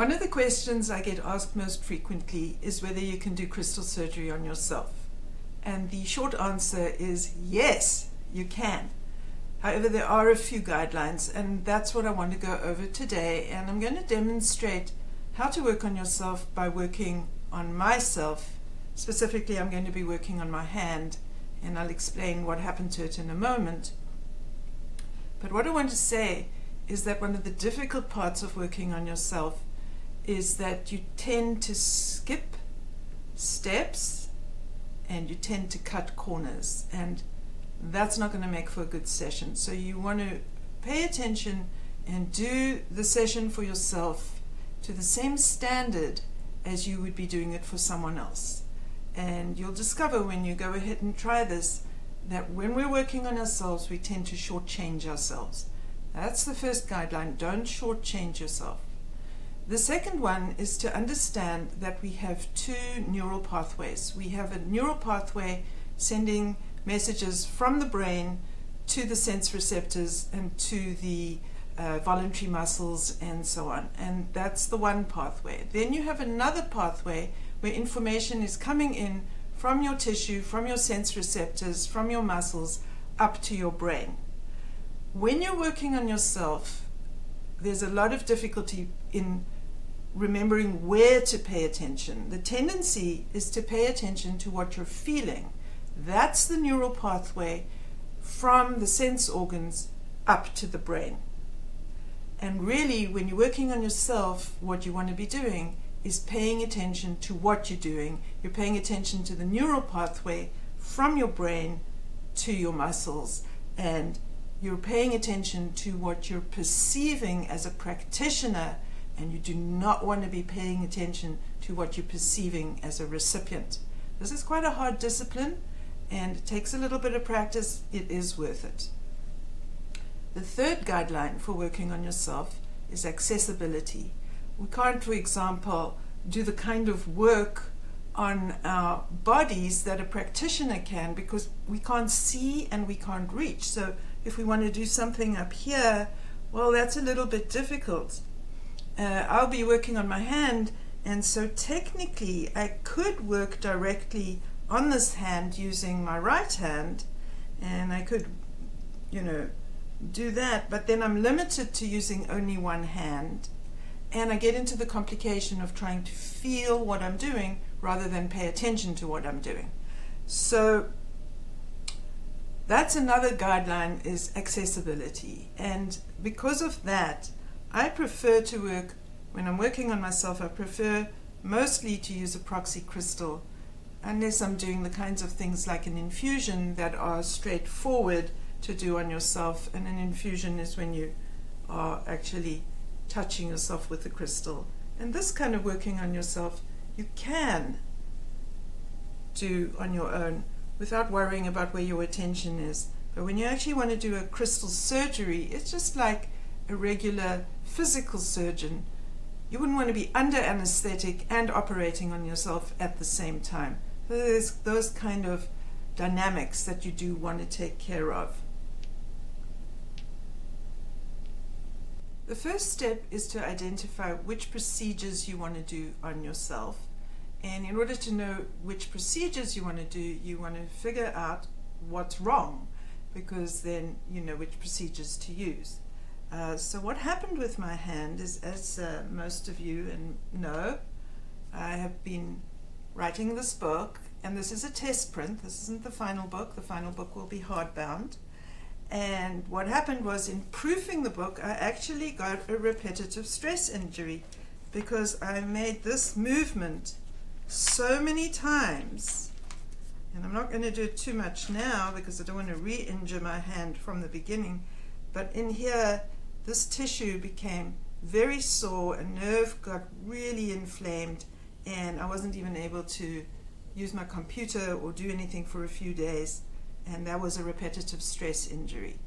One of the questions I get asked most frequently is whether you can do crystal surgery on yourself. And the short answer is yes, you can. However, there are a few guidelines, and that's what I want to go over today. And I'm going to demonstrate how to work on yourself by working on myself. Specifically, I'm going to be working on my hand, and I'll explain what happened to it in a moment. But what I want to say is that one of the difficult parts of working on yourself is that you tend to skip steps and you tend to cut corners, and that's not going to make for a good session. So you want to pay attention and do the session for yourself to the same standard as you would be doing it for someone else. And you'll discover when you go ahead and try this that when we're working on ourselves, we tend to shortchange ourselves. That's the first guideline. Don't shortchange yourself. The second one is to understand that we have two neural pathways. We have a neural pathway sending messages from the brain to the sense receptors and to the voluntary muscles and so on. And that's the one pathway. Then you have another pathway where information is coming in from your tissue, from your sense receptors, from your muscles, up to your brain. When you're working on yourself, there's a lot of difficulty in remembering where to pay attention. The tendency is to pay attention to what you're feeling. That's the neural pathway from the sense organs up to the brain. And really, when you're working on yourself, what you want to be doing is paying attention to what you're doing. You're paying attention to the neural pathway from your brain to your muscles, and you're paying attention to what you're perceiving as a practitioner, and you do not want to be paying attention to what you're perceiving as a recipient. This is quite a hard discipline, and it takes a little bit of practice. It is worth it. The third guideline for working on yourself is accessibility. We can't, for example, do the kind of work on our bodies that a practitioner can, because we can't see and we can't reach. So if we want to do something up here, well, that's a little bit difficult. I'll be working on my hand, and so technically I could work directly on this hand using my right hand, and I could, do that, but then I'm limited to using only one hand, and I get into the complication of trying to feel what I'm doing rather than pay attention to what I'm doing. So that's another guideline, is accessibility. And because of that, I prefer to work, when I'm working on myself, I prefer mostly to use a proxy crystal, unless I'm doing the kinds of things like an infusion that are straightforward to do on yourself. And an infusion is when you are actually touching yourself with the crystal. And this kind of working on yourself you can do on your own without worrying about where your attention is. But when you actually want to do a crystal surgery, it's just like a regular physical surgeon. You wouldn't want to be under anesthetic and operating on yourself at the same time. So there's those kind of dynamics that you do want to take care of. The first step is to identify which procedures you want to do on yourself. And in order to know which procedures you want to do, you want to figure out what's wrong, because then you know which procedures to use. So what happened with my hand is, as most of you know, I have been writing this book, and this is a test print. This isn't the final book. The final book will be hardbound. And what happened was, in proofing the book, I actually got a repetitive stress injury, because I made this movement so many times. And I'm not going to do it too much now because I don't want to re-injure my hand from the beginning. But in here, this tissue became very sore, a nerve got really inflamed, and I wasn't even able to use my computer or do anything for a few days. And that was a repetitive stress injury.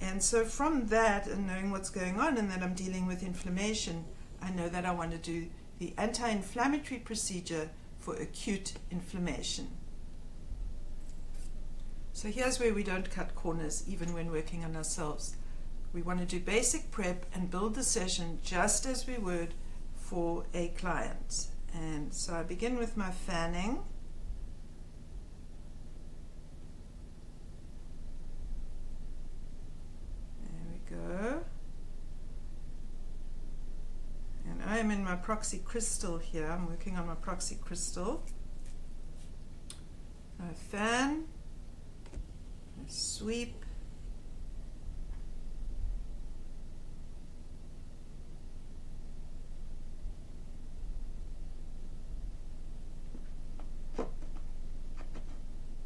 And so from that, and knowing what's going on and that I'm dealing with inflammation, I know that I want to do the anti-inflammatory procedure for acute inflammation. So here's where we don't cut corners, even when working on ourselves. We want to do basic prep and build the session just as we would for a client. And so I begin with my fanning. There we go. And I am in my proxy crystal here. I'm working on my proxy crystal. I fan, I sweep,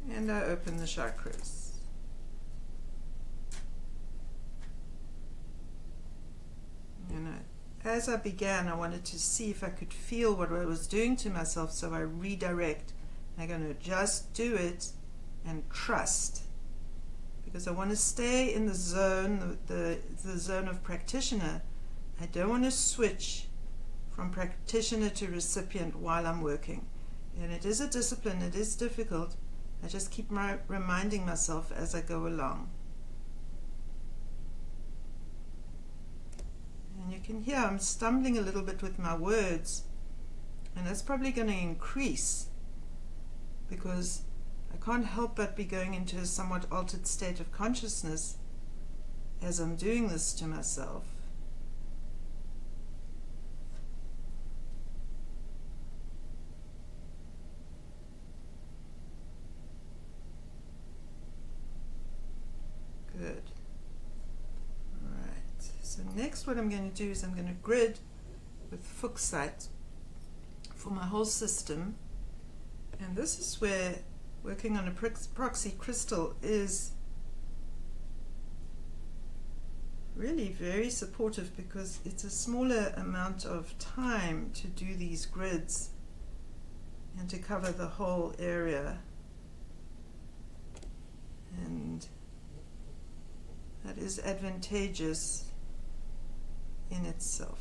and I open the chakras. And as I began, I wanted to see if I could feel what I was doing to myself, so I redirect. I'm going to just do it and trust, because I want to stay in the zone, the zone of practitioner. I don't want to switch from practitioner to recipient while I'm working. And it is a discipline, it is difficult. I just keep reminding myself as I go along. And you can hear I'm stumbling a little bit with my words, and that's probably going to increase, because I can't help but be going into a somewhat altered state of consciousness as I'm doing this to myself. Good. Alright, so next what I'm going to do is I'm going to grid with Fuchsite for my whole system. And this is where working on a proxy crystal is really very supportive, because it's a smaller amount of time to do these grids and to cover the whole area. And that is advantageous in itself.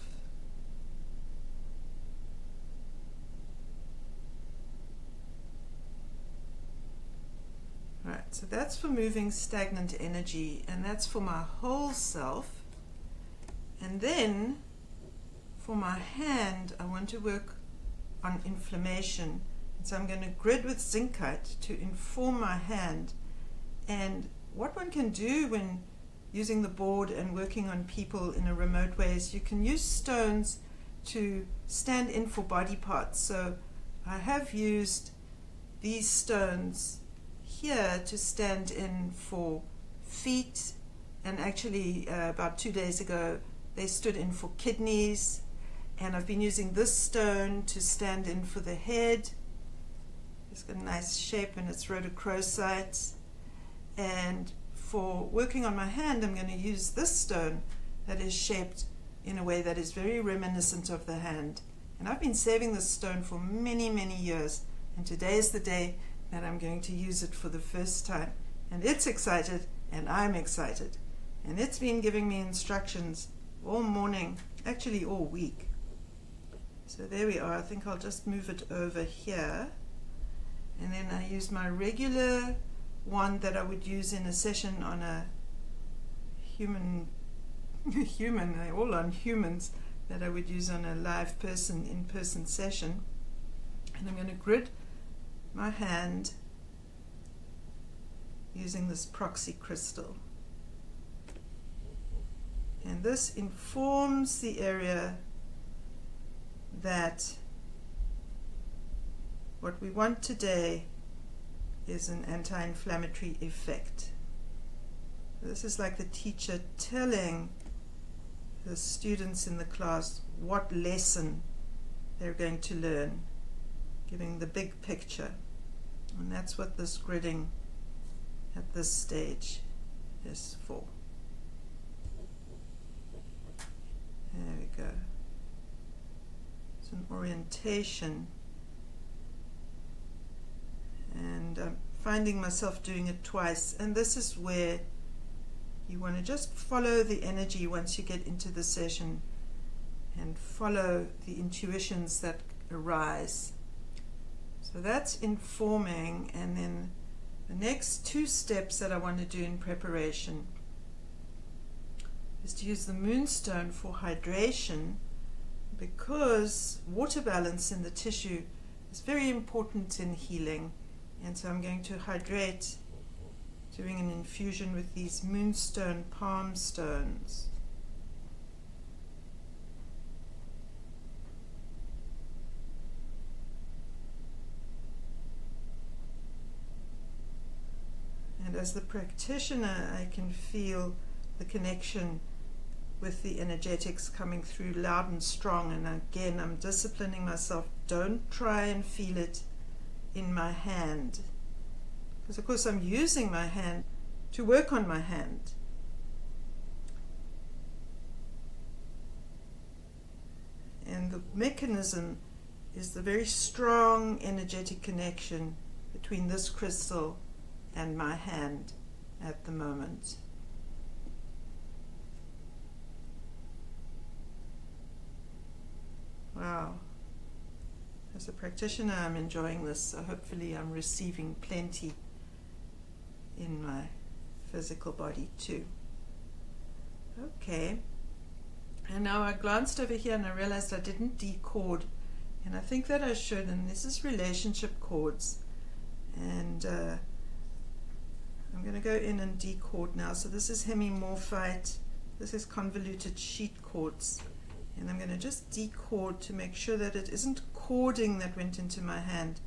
Right, so that's for moving stagnant energy, and that's for my whole self. And then for my hand, I want to work on inflammation. And so I'm going to grid with zincite to inform my hand. And what one can do when using the board and working on people in a remote way is you can use stones to stand in for body parts. So I have used these stones here to stand in for feet, and actually about 2 days ago they stood in for kidneys, and I've been using this stone to stand in for the head. It's got a nice shape and it's rhodochrosite. And for working on my hand, I'm going to use this stone that is shaped in a way that is very reminiscent of the hand. And I've been saving this stone for many, many years, and today is the day that I'm going to use it for the first time. And it's excited, and I'm excited. And it's been giving me instructions all morning, actually all week. So there we are. I think I'll just move it over here. And then I use my regular one that I would use in a session on a human, they're all on humans, that I would use on a live person, in-person session. And I'm going to grid my hand using this proxy crystal. And this informs the area that what we want today is an anti-inflammatory effect. This is like the teacher telling the students in the class what lesson they're going to learn, giving the big picture. And that's what this gridding at this stage is for. There we go. It's an orientation. And I'm finding myself doing it twice. And this is where you want to just follow the energy once you get into the session and follow the intuitions that arise. So that's informing, and then the next two steps that I want to do in preparation is to use the Moonstone for hydration, because water balance in the tissue is very important in healing. And so I'm going to hydrate, doing an infusion with these Moonstone palm stones. And as the practitioner, I can feel the connection with the energetics coming through loud and strong. And again, I'm disciplining myself. Don't try and feel it in my hand, because of course I'm using my hand to work on my hand. And the mechanism is the very strong energetic connection between this crystal and my hand at the moment. Wow. As a practitioner, I'm enjoying this, so hopefully I'm receiving plenty in my physical body too. Okay. And now I glanced over here and I realized I didn't de-cord, and I think that I should, and this is relationship cords. And I'm going to go in and de-cord now. So this is hemimorphite, this is convoluted sheet quartz. And I'm going to just de-cord to make sure that it isn't cording that went into my hand,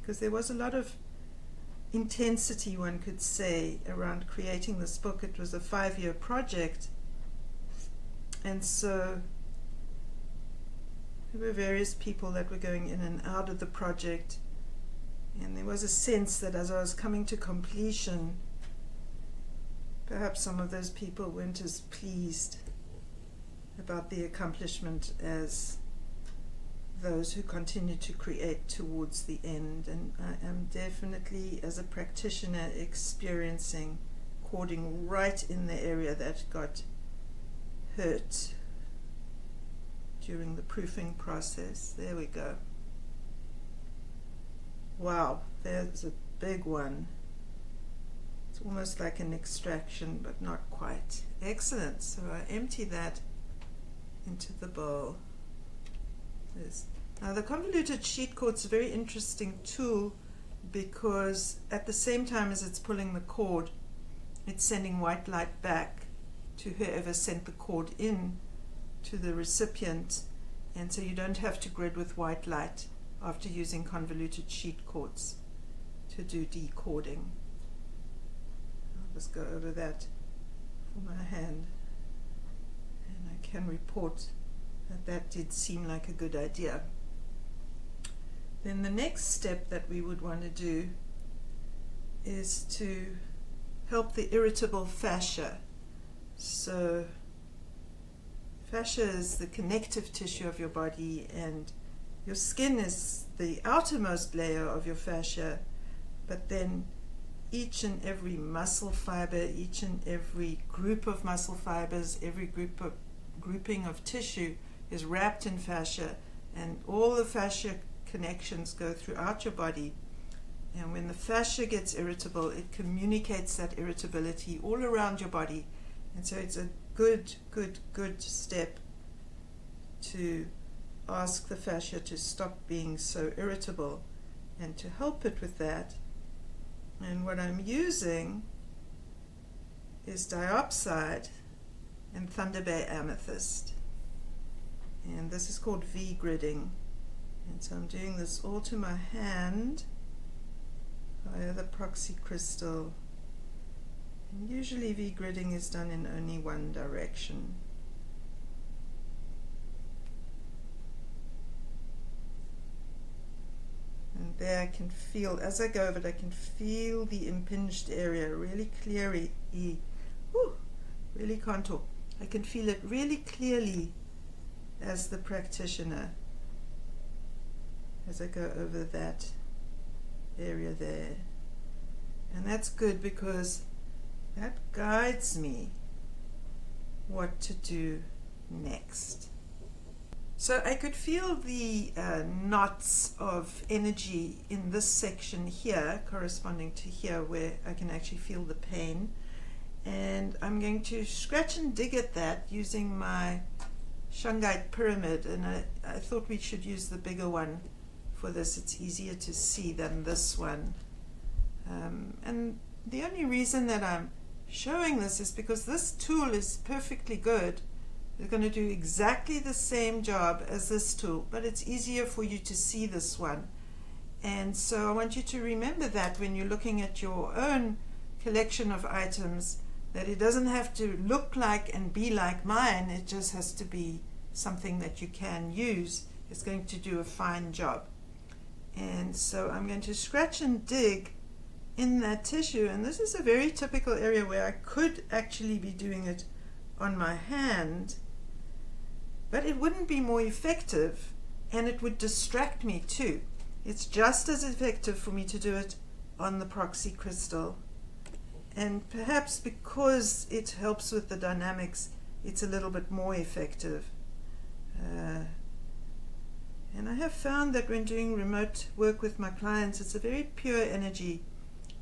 because there was a lot of intensity, one could say, around creating this book. It was a 5-year project, and so there were various people that were going in and out of the project, and there was a sense that as I was coming to completion, perhaps some of those people weren't as pleased about the accomplishment as those who continue to create towards the end. And I am definitely, as a practitioner, experiencing cording right in the area that got hurt during the proofing process. There we go. Wow, there's a big one. It's almost like an extraction, but not quite. Excellent. So I empty that into the bowl. Now the convoluted sheet quartz is a very interesting tool, because at the same time as it's pulling the cord, it's sending white light back to whoever sent the cord in to the recipient, and so you don't have to grid with white light after using convoluted sheet quartz to do decording. I'll just go over that for my hand. I can report that that did seem like a good idea. Then the next step that we would want to do is to help the irritable fascia. So fascia is the connective tissue of your body, and your skin is the outermost layer of your fascia, but then each and every muscle fiber, each and every group of muscle fibers, every grouping of tissue is wrapped in fascia, and all the fascia connections go throughout your body. And when the fascia gets irritable, it communicates that irritability all around your body. And so it's a good step to ask the fascia to stop being so irritable and to help it with that. And what I'm using is Diopside and Thunder Bay Amethyst. And this is called V-gridding. And so I'm doing this all to my hand via the proxy crystal. And usually V-gridding is done in only one direction. And there I can feel, as I go over it, I can feel the impinged area really clearly. Really can't talk. I can feel it really clearly as the practitioner, as I go over that area there. And that's good, because that guides me what to do next. So I could feel the knots of energy in this section here, corresponding to here, where I can actually feel the pain. And I'm going to scratch and dig at that using my shungite pyramid, and I thought we should use the bigger one for this. It's easier to see than this one. And the only reason that I'm showing this is because this tool is perfectly good. It's going to do exactly the same job as this tool, but it's easier for you to see this one. And so I want you to remember that when you're looking at your own collection of items, that it doesn't have to look like and be like mine. It just has to be something that you can use. It's going to do a fine job. And so I'm going to scratch and dig in that tissue, and this is a very typical area where I could actually be doing it on my hand, but it wouldn't be more effective, and it would distract me too. It's just as effective for me to do it on the proxy crystal, and perhaps because it helps with the dynamics, it's a little bit more effective. And I have found that when doing remote work with my clients, it's a very pure energy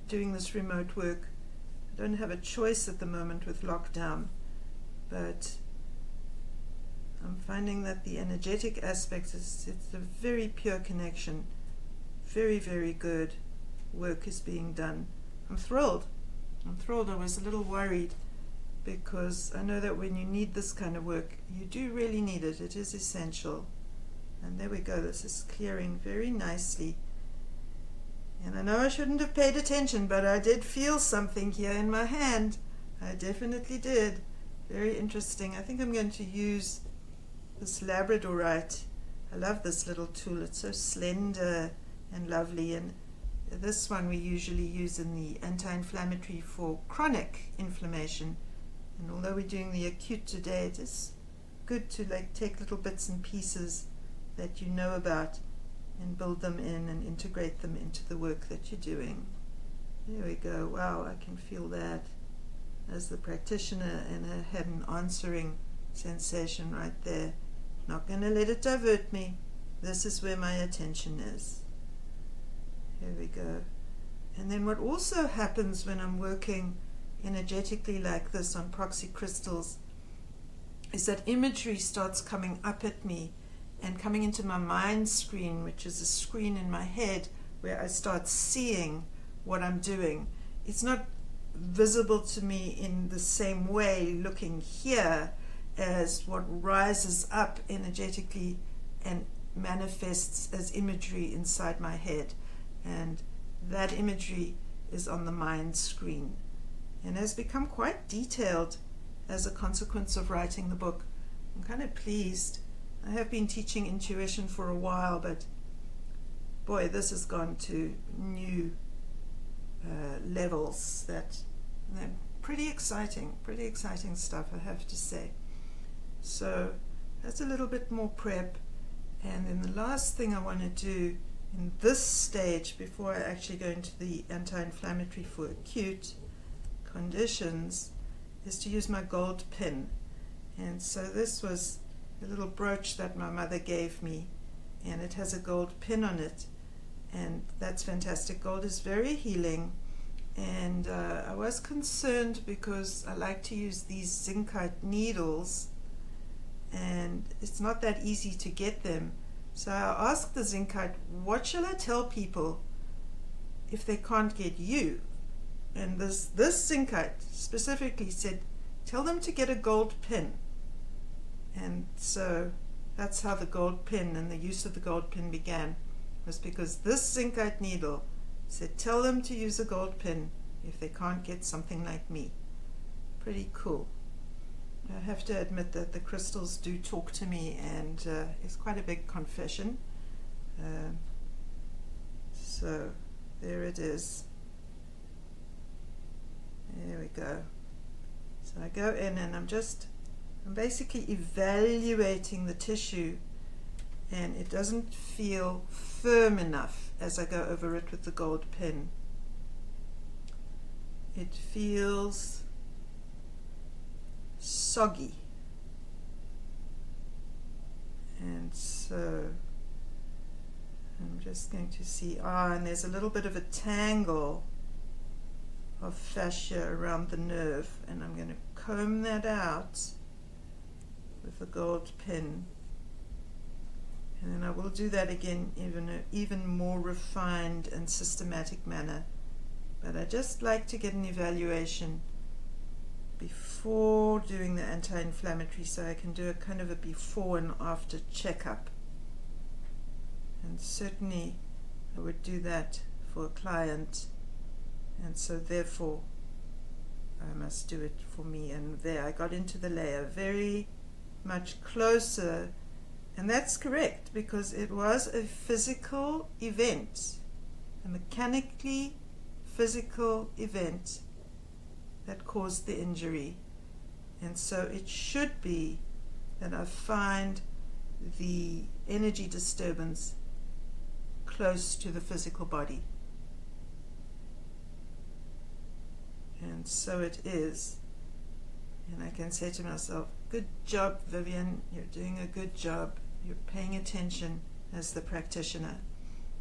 doing this remote work. I don't have a choice at the moment with lockdown, but I'm finding that the energetic aspect it's a very pure connection. Very, very good work is being done. I'm thrilled. I'm thrilled. I was a little worried because I know that when you need this kind of work, you do really need it. It is essential. And there we go. This is clearing very nicely. And I know I shouldn't have paid attention, but I did feel something here in my hand. I definitely did. Very interesting. I think I'm going to use this labradorite. I love this little tool. It's so slender and lovely. And this one we usually use in the anti-inflammatory for chronic inflammation. And although we're doing the acute today, it is good to take little bits and pieces that you know about and build them in and integrate them into the work that you're doing. There we go. Wow, I can feel that as the practitioner, and I had an answering sensation right there. Not going to let it divert me. This is where my attention is. Here we go. And then what also happens when I'm working energetically like this on proxy crystals is that imagery starts coming up at me and coming into my mind screen, which is a screen in my head where I start seeing what I'm doing. It's not visible to me in the same way looking here as what rises up energetically and manifests as imagery inside my head. And that imagery is on the mind screen and has become quite detailed as a consequence of writing the book. I'm kind of pleased. I have been teaching intuition for a while, but boy, this has gone to new levels that they're pretty exciting stuff, I have to say. So that's a little bit more prep. And then the last thing I want to do in this stage before I actually go into the anti-inflammatory for acute conditions is to use my gold pin. And so this was a little brooch that my mother gave me, and it has a gold pin on it, and that's fantastic. Gold is very healing, and I was concerned because I like to use these zincite needles, and it's not that easy to get them. So I asked the zincite, what shall I tell people if they can't get you? And this zincite specifically said, tell them to get a gold pin. And so that's how the gold pin and the use of the gold pin began, was because this zincite needle said, tell them to use a gold pin if they can't get something like me. Pretty cool. I have to admit that the crystals do talk to me, and it's quite a big confession. So there it is. There we go. So I go in and I'm basically evaluating the tissue, and it doesn't feel firm enough as I go over it with the gold pen. It feels soggy, and so I'm just going to see, and there's a little bit of a tangle of fascia around the nerve, and I'm going to comb that out with a gold pen. And then I will do that again in an even more refined and systematic manner. But I just like to get an evaluation before doing the anti-inflammatory, so I can do a kind of a before and after checkup. And certainly I would do that for a client, and so therefore I must do it for me. And there I got into the layer very much closer, and that's correct because it was a physical event, a mechanically physical event that caused the injury. And so it should be that I find the energy disturbance close to the physical body. And so it is. And I can say to myself, good job, Vivien, you're doing a good job. You're paying attention as the practitioner.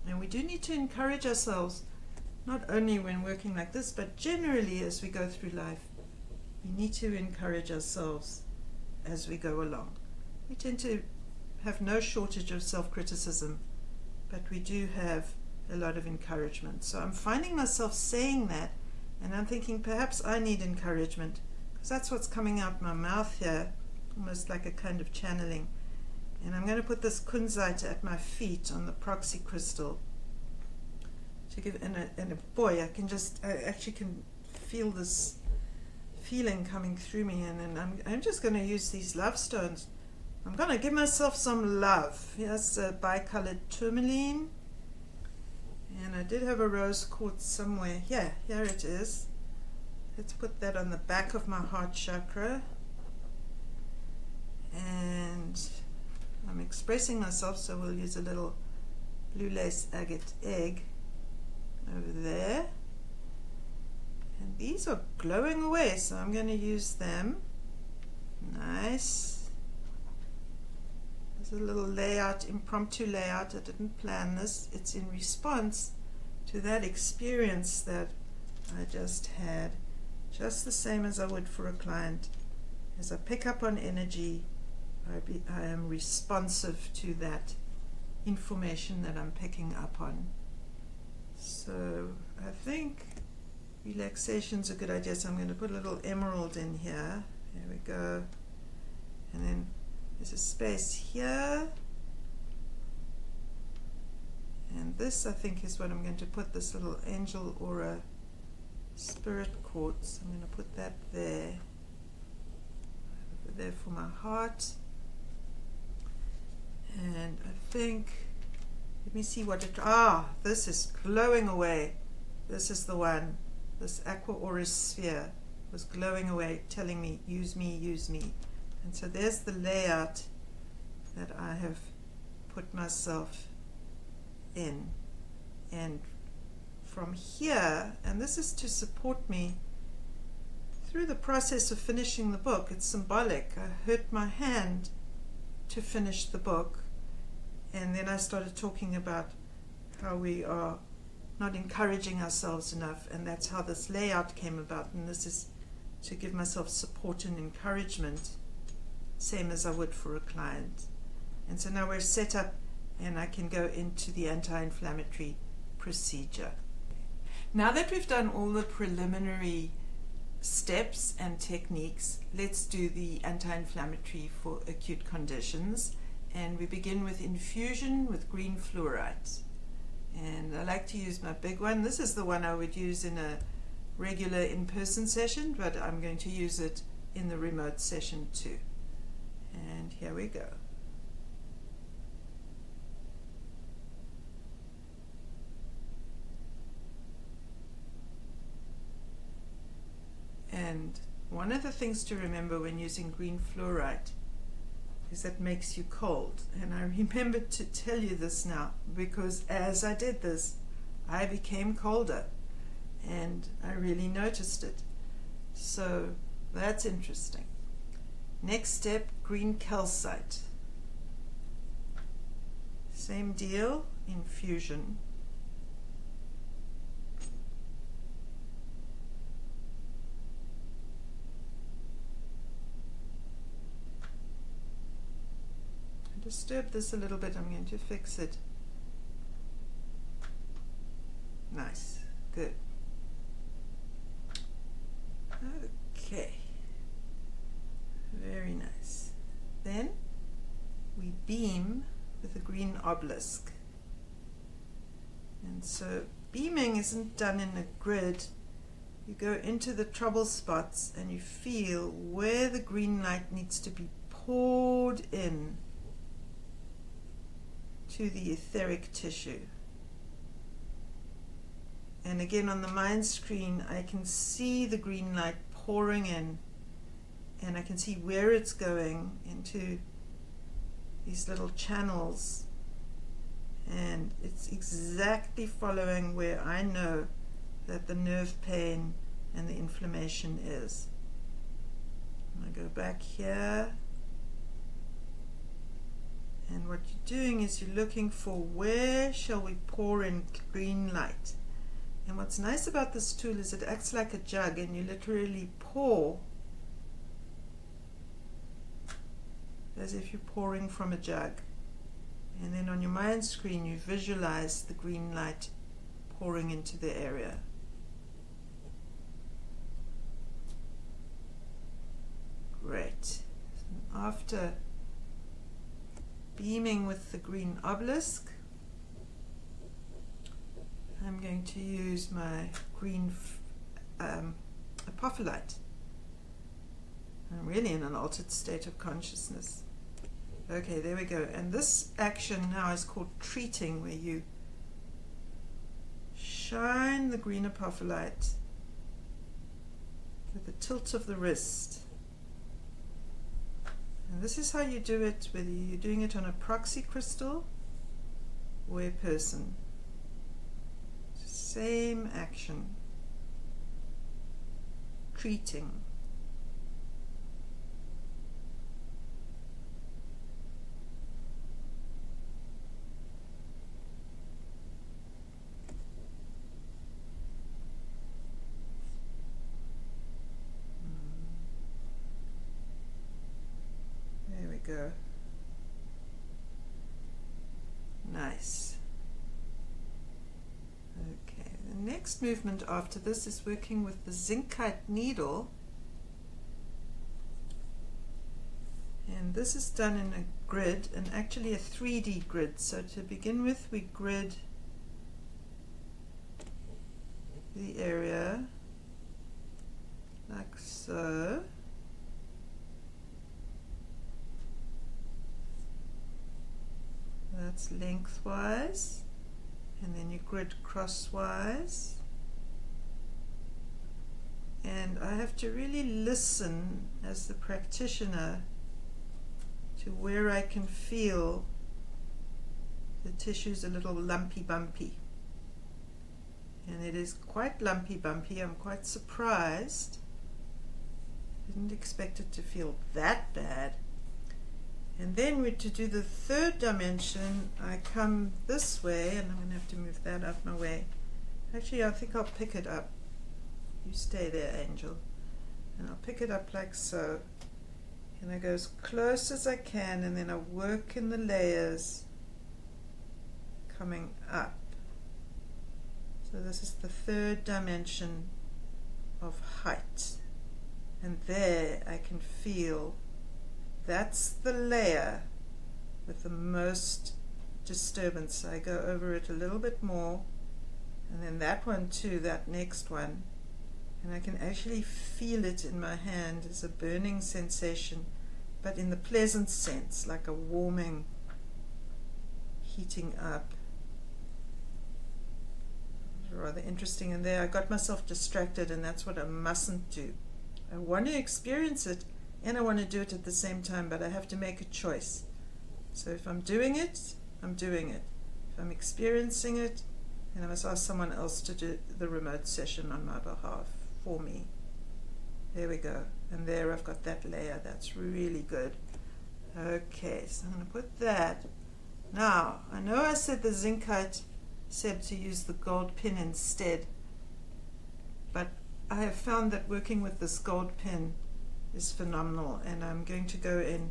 And we do need to encourage ourselves, not only when working like this, but generally as we go through life. We need to encourage ourselves as we go along. We tend to have no shortage of self-criticism, but we do have a lot of encouragement. So I'm finding myself saying that, and I'm thinking perhaps I need encouragement, because that's what's coming out my mouth here, almost like a kind of channeling. And I'm going to put this kunzite at my feet on the proxy crystal to give, and boy, I actually can feel this feeling coming through me, and I'm just going to use these love stones. I'm going to give myself some love. Here's a bicolored tourmaline, and I did have a rose quartz somewhere. Yeah, here it is. Let's put that on the back of my heart chakra, and I'm expressing myself, so we'll use a little blue lace agate egg over there. And these are glowing away, so I'm going to use them. Nice. There's a little layout, impromptu layout. I didn't plan this. It's in response to that experience that I just had, just the same as I would for a client. As I pick up on energy, I am responsive to that information that I'm picking up on. So I think relaxation's a good idea. So I'm going to put a little emerald in here. There we go. And then there's a space here. And this, I think, is what I'm going to put, this little angel aura spirit quartz. I'm going to put that there. Over there for my heart. And I think, let me see what it, this is glowing away. This is the one. This aqua aura sphere was glowing away, telling me, use me, use me. And so there's the layout that I have put myself in. And from here, and this is to support me through the process of finishing the book. It's symbolic. I hurt my hand to finish the book, and then I started talking about how we are not encouraging ourselves enough, and that's how this layout came about. And this is to give myself support and encouragement, same as I would for a client. And so now we're set up, and I can go into the anti-inflammatory procedure. Now that we've done all the preliminary steps and techniques, let's do the anti-inflammatory for acute conditions. And we begin with infusion with green fluorite. And I like to use my big one. This is the one I would use in a regular in-person session, but I'm going to use it in the remote session too. And here we go. And one of the things to remember when using green fluorite is that makes you cold. And I remembered to tell you this now, because as I did this, I became colder, and I really noticed it. So that's interesting. Next step, green calcite. Same deal, infusion. disturb this a little bit. I'm going to fix it. Nice, good. Okay, very nice. Then we beam with a green obelisk. And so beaming isn't done in a grid. You go into the trouble spots and you feel where the green light needs to be poured in to the etheric tissue. And again, on the mind screen, I can see the green light pouring in, and I can see where it's going into these little channels, and it's exactly following where I know that the nerve pain and the inflammation is. I go back here, and what you're doing is you're looking for where shall we pour in green light. And what's nice about this tool is it acts like a jug, and you literally pour as if you're pouring from a jug. And then on your mind screen you visualize the green light pouring into the area. Great. After beaming with the green obelisk, I'm going to use my green apophyllite. I'm really in an altered state of consciousness. Okay, there we go. And this action now is called treating, where you shine the green apophyllite with the tilt of the wrist. And this is how you do it, whether you're doing it on a proxy crystal or a person. Same action. Treating. There we go. Nice. Okay, the next movement after this is working with the zincite needle, and this is done in a grid, and actually a 3D grid. So to begin with, we grid the area like so. That's lengthwise. And then you grid crosswise, and I have to really listen as the practitioner to where I can feel the tissue's a little lumpy bumpy, and it is quite lumpy bumpy. I'm quite surprised. Didn't expect it to feel that bad. And then to do the third dimension, I come this way, and I'm going to have to move that out my way. Actually, I think I'll pick it up. You stay there, Angel. And I'll pick it up like so. And I go as close as I can, and then I work in the layers coming up. So this is the third dimension of height. And there I can feel that's the layer with the most disturbance. I go over it a little bit more, and then that one too, that next one, and I can actually feel it in my hand as a burning sensation, but in the pleasant sense, like a warming, heating up. Rather interesting. And there I got myself distracted, and that's what I mustn't do. I want to experience it, and I want to do it at the same time, but I have to make a choice. So if I'm doing it, I'm doing it. If I'm experiencing it, then I must ask someone else to do the remote session on my behalf for me. There we go. And there I've got that layer. That's really good. Okay, so I'm going to put that. Now, I know I said the zincite said to use the gold pin instead, but I have found that working with this gold pin is phenomenal, and I'm going to go in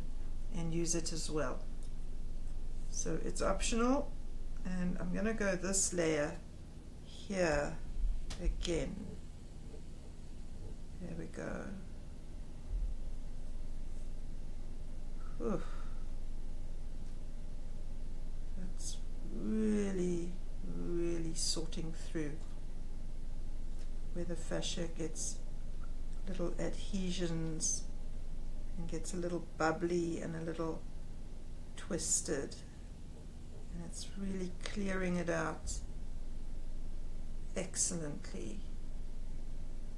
and use it as well. So it's optional, and I'm going to go this layer here again. There we go. Whew. That's really, really sorting through where the fascia gets little adhesions and gets a little bubbly and a little twisted, and it's really clearing it out excellently.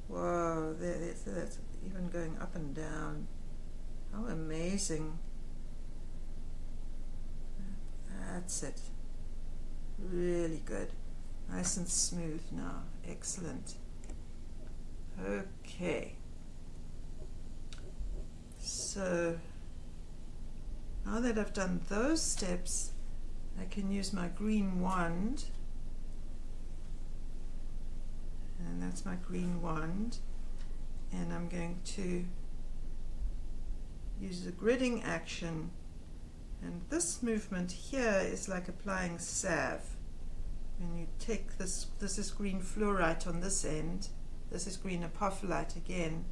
Whoa, that's even going up and down. How amazing. That's it. Really good. Nice and smooth now. Excellent. Okay. So now that I've done those steps, I can use my green wand, and that's my green wand, and I'm going to use the gridding action, and this movement here is like applying salve. When you take this is green fluorite on this end, this is green apophyllite again,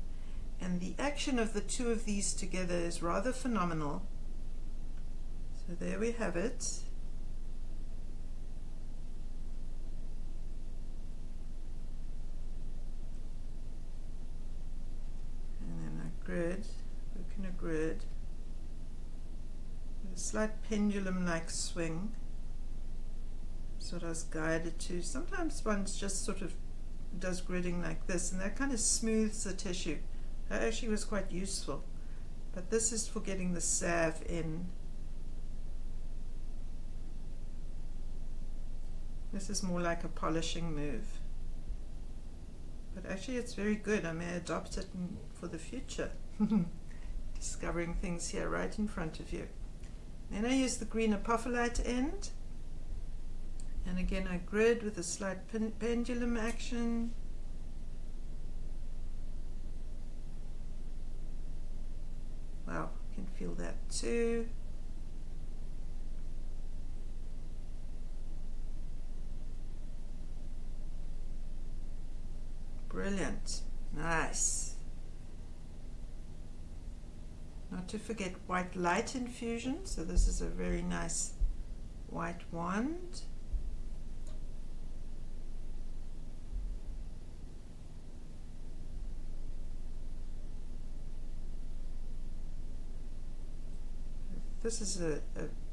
and the action of the two of these together is rather phenomenal. So there we have it. And then I grid, work in a grid with a slight pendulum-like swing. That's what I was guided to. Sometimes one just sort of does gridding like this, and that kind of smooths the tissue. That actually was quite useful. But this is for getting the salve in. This is more like a polishing move. But actually it's very good. I may adopt it for the future. Discovering things here right in front of you. Then I use the green apophyllite end. And again I grid with a slight pendulum action. Wow, you can feel that too. Brilliant. Nice. Not to forget white light infusion. So this is a very nice white wand. This is a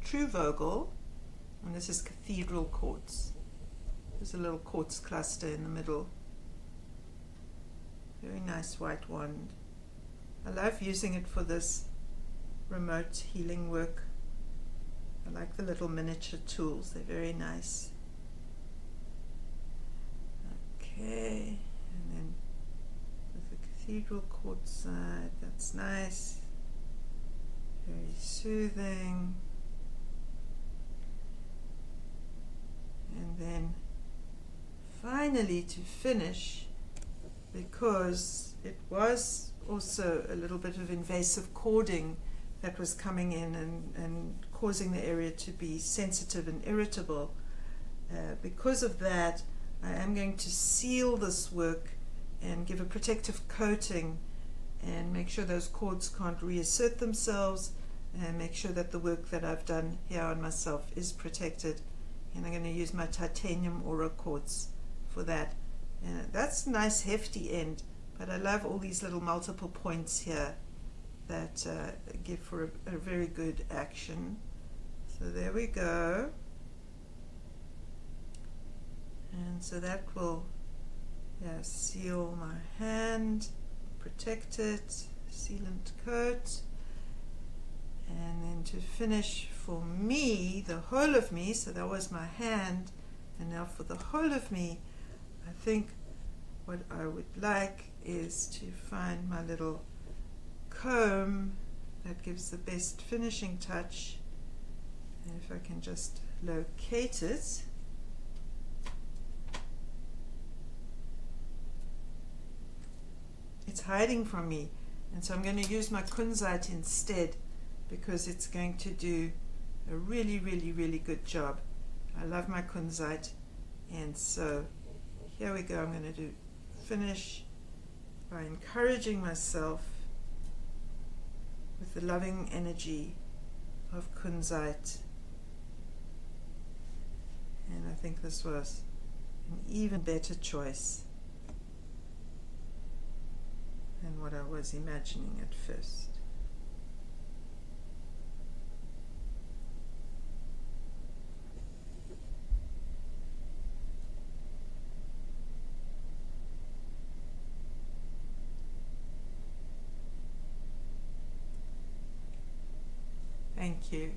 true Vogel, and this is cathedral quartz. There's a little quartz cluster in the middle. Very nice white wand. I love using it for this remote healing work. I like the little miniature tools, they're very nice. Okay, and then with the cathedral quartz side, that's nice. Very soothing. And then finally to finish, because it was also a little bit of invasive cording that was coming in and causing the area to be sensitive and irritable. Because of that, I am going to seal this work and give a protective coating and make sure those cords can't reassert themselves, and make sure that the work that I've done here on myself is protected. And I'm going to use my titanium aura quartz for that. And that's a nice hefty end, but I love all these little multiple points here that give for a very good action. So there we go. And so that will seal my hand, protect it, sealant coat. And then to finish for me, the whole of me, so that was my hand, and now for the whole of me, I think what I would like is to find my little comb that gives the best finishing touch. And if I can just locate it. It's hiding from me, and so I'm going to use my kunzite instead, because it's going to do a really, really, really good job. I love my kunzite, and so here we go. I'm going to finish by encouraging myself with the loving energy of kunzite, and I think this was an even better choice than what I was imagining at first. Thank you.